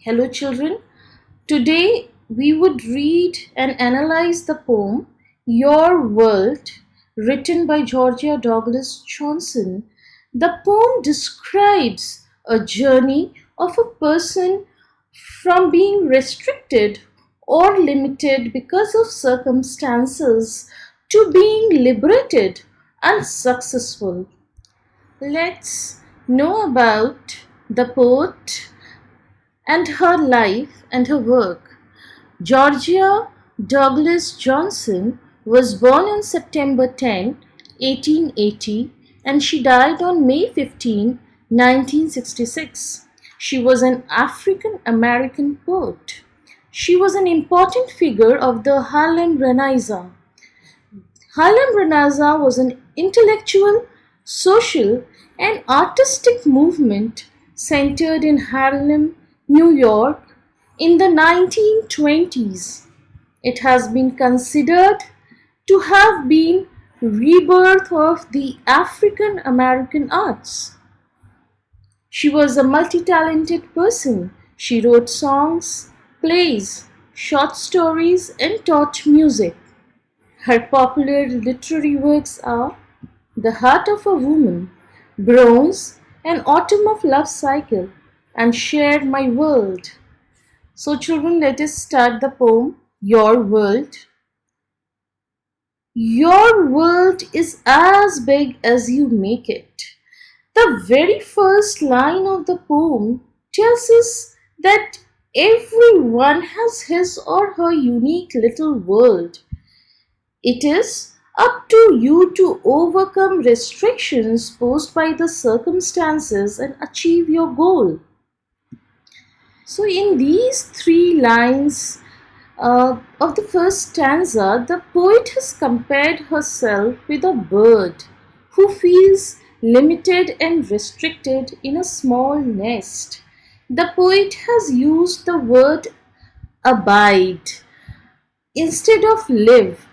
Hello, children. Today we would read and analyze the poem Your World, written by Georgia Douglas Johnson. The poem describes a journey of a person from being restricted or limited because of circumstances to being liberated and successful. Let's know about the poet and her life and her work. Georgia Douglas Johnson was born on September 10, 1880, and she died on May 15, 1966. She was an African American poet. She was an important figure of the Harlem Renaissance. Harlem Renaissance was an intellectual, social, and artistic movement centered in Harlem, New York in the 1920s. It has been considered to have been rebirth of the African American arts. She was a multi-talented person. She wrote songs, plays, short stories, and taught music. Her popular literary works are The Heart of a Woman, Bronze, and Autumn of Love Cycle, and Share My World. So children, let us start the poem Your World. Your world is as big as you make it. The very first line of the poem tells us that everyone has his or her unique little world. It is up to you to overcome restrictions posed by the circumstances and achieve your goal. So, in these three lines of the first stanza, the poet has compared herself with a bird who feels limited and restricted in a small nest. The poet has used the word abide instead of live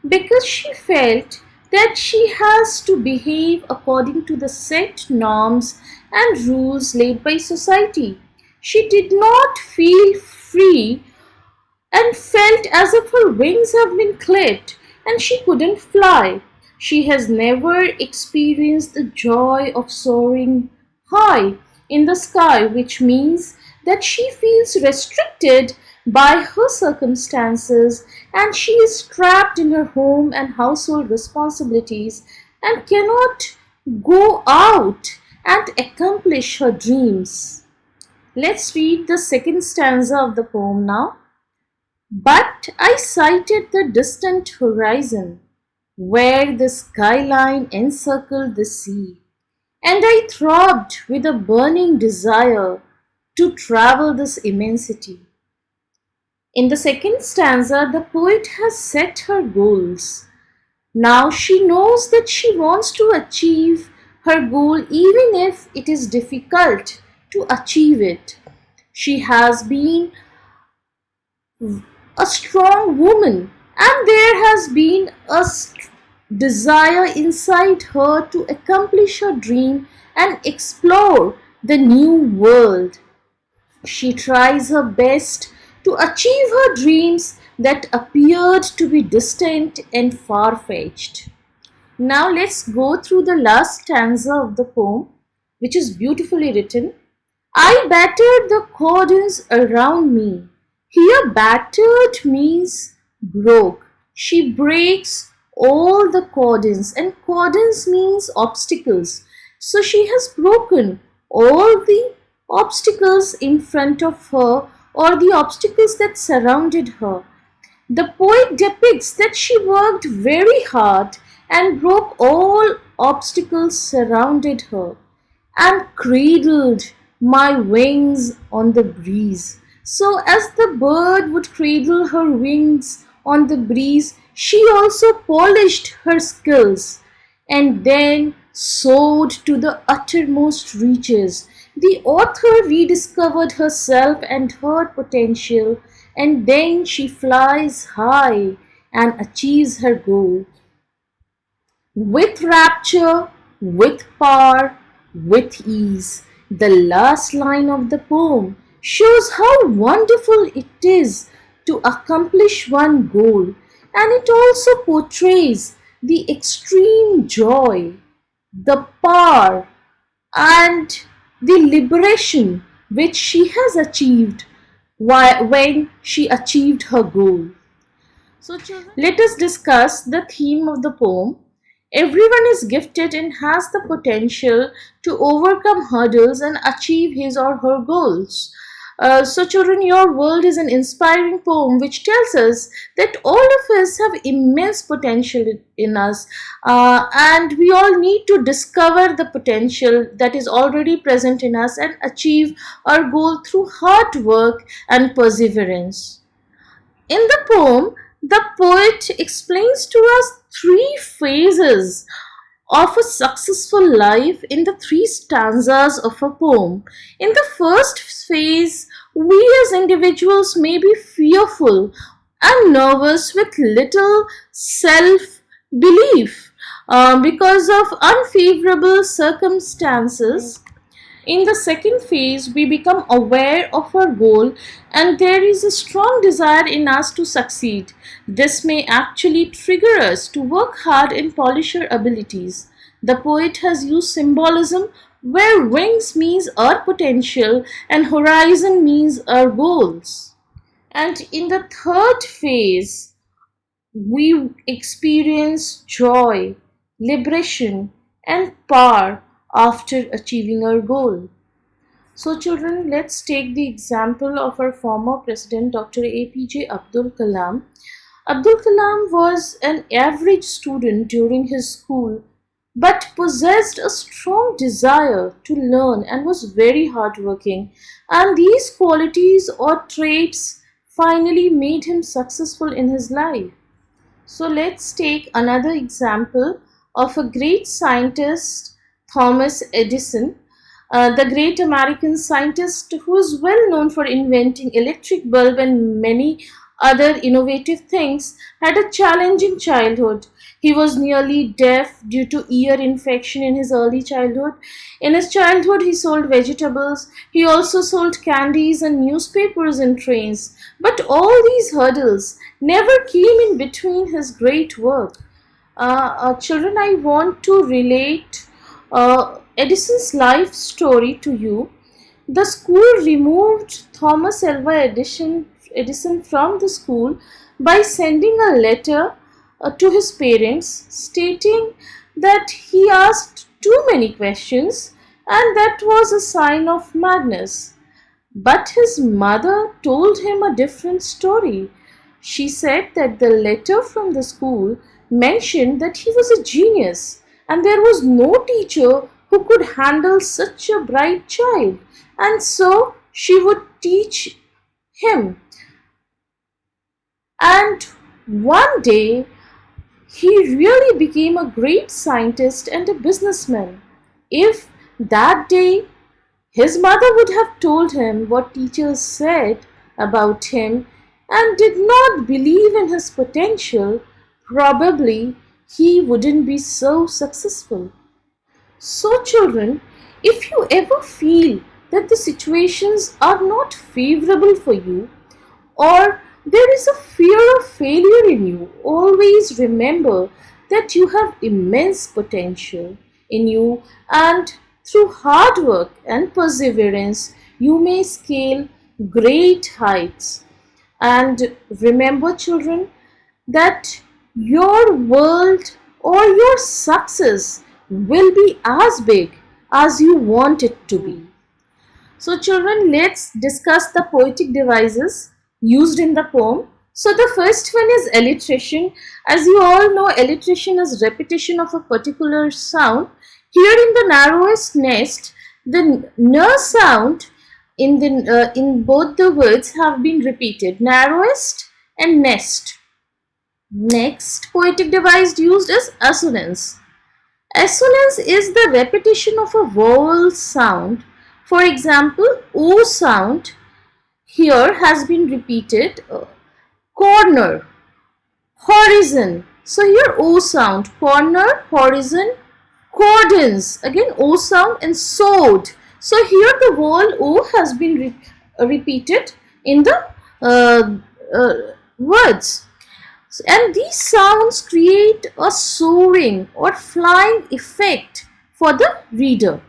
because she felt that she has to behave according to the set norms and rules laid by society. She did not feel free and felt as if her wings have been clipped and she couldn't fly. She has never experienced the joy of soaring high in the sky, which means that she feels restricted by her circumstances and she is trapped in her home and household responsibilities and cannot go out and accomplish her dreams. Let's read the second stanza of the poem now. But I sighted the distant horizon, where the skyline encircled the sea, and I throbbed with a burning desire to travel this immensity. In the second stanza, the poet has set her goals. Now she knows that she wants to achieve her goal even if it is difficult to achieve it. She has been a strong woman and there has been a desire inside her to accomplish her dream and explore the new world. She tries her best to achieve her dreams that appeared to be distant and far-fetched. Now let's go through the last stanza of the poem, which is beautifully written. I battered the cordons around me. Here battered means broke. She breaks all the cordons, and cordons means obstacles. So she has broken all the obstacles in front of her or the obstacles that surrounded her. The poet depicts that she worked very hard and broke all obstacles surrounded her and cradled my wings on the breeze. So as the bird would cradle her wings on the breeze, she also polished her skills and then soared to the uttermost reaches. The author rediscovered herself and her potential, and then she flies high and achieves her goal. With rapture, with power, with ease. The last line of the poem shows how wonderful it is to accomplish one goal, and it also portrays the extreme joy, the power, and the liberation which she has achieved when she achieved her goal. So, children, let us discuss the theme of the poem. Everyone is gifted and has the potential to overcome hurdles and achieve his or her goals. So, children, your world is an inspiring poem which tells us that all of us have immense potential in us, and we all need to discover the potential that is already present in us and achieve our goal through hard work and perseverance. In the poem, the poet explains to us three phases of a successful life in the three stanzas of a poem. In the first phase, we as individuals may be fearful and nervous with little self belief because of unfavorable circumstances. In the second phase, we become aware of our goal and there is a strong desire in us to succeed. This may actually trigger us to work hard and polish our abilities. The poet has used symbolism where wings means our potential and horizon means our goals. And in the third phase, we experience joy, liberation, and power after achieving our goal. So, children, let's take the example of our former president, Dr. APJ Abdul Kalam. Abdul Kalam was an average student during his school but possessed a strong desire to learn and was very hardworking. And these qualities or traits finally made him successful in his life. So let's take another example of a great scientist, Thomas Edison, the great American scientist who is well known for inventing electric bulb and many other innovative things, had a challenging childhood. He was nearly deaf due to ear infection in his early childhood. In his childhood, he sold vegetables. He also sold candies and newspapers in trains. But all these hurdles never came in between his great work. Children, I want to relate Edison's life story to you. The school removed Thomas Alva Edison from the school by sending a letter to his parents stating that he asked too many questions and that was a sign of madness. But his mother told him a different story. She said that the letter from the school mentioned that he was a genius and there was no teacher who could handle such a bright child, and so she would teach him. And one day he really became a great scientist and a businessman. If that day his mother would have told him what teachers said about him and did not believe in his potential, probably he wouldn't be so successful. So, children, if you ever feel that the situations are not favorable for you or there is a fear of failure in you, always remember that you have immense potential in you and through hard work and perseverance you may scale great heights. And remember, children, that your world or your success will be as big as you want it to be. So, children, let's discuss the poetic devices used in the poem. So, the first one is alliteration. As you all know, alliteration is repetition of a particular sound. Here in the narrowest nest, the n sound in both the words have been repeated. Narrowest and nest. Next poetic device used is assonance. Assonance is the repetition of a vowel sound. For example, O sound here has been repeated. Corner, horizon. So here O sound, corner, horizon, cordons. Again O sound, and sword. So here the vowel O has been repeated in the uh, words. And these sounds create a soaring or flying effect for the reader.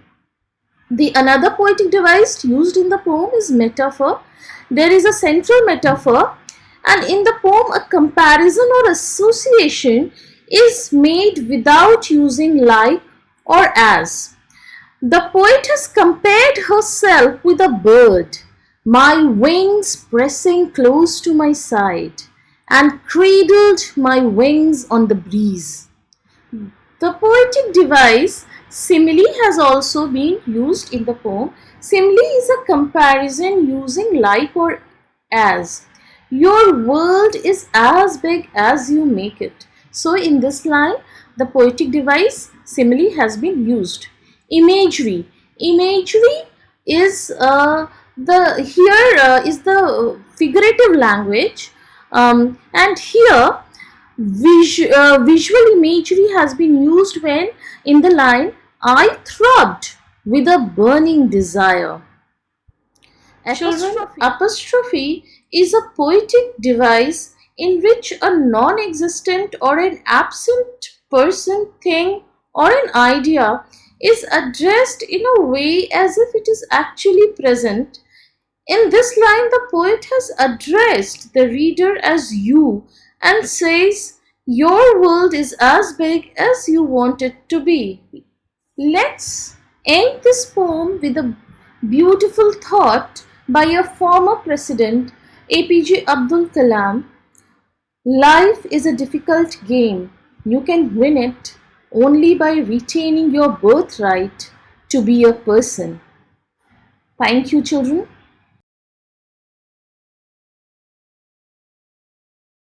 The another poetic device used in the poem is metaphor. There is a central metaphor, and in the poem a comparison or association is made without using like or as. The poet has compared herself with a bird, my wings pressing close to my side, and cradled my wings on the breeze. The poetic device simile has also been used in the poem. Simile is a comparison using like or as. Your world is as big as you make it. So in this line, the poetic device simile has been used. Imagery. Imagery is the figurative language, and here visual imagery has been used when in the line I throbbed with a burning desire. Apostrophe is a poetic device in which a non-existent or an absent person, thing, or an idea is addressed in a way as if it is actually present. In this line, the poet has addressed the reader as you and says, your world is as big as you want it to be. Let's end this poem with a beautiful thought by a former president, APJ Abdul Kalam. Life is a difficult game. You can win it only by retaining your birthright to be a person. Thank you, children.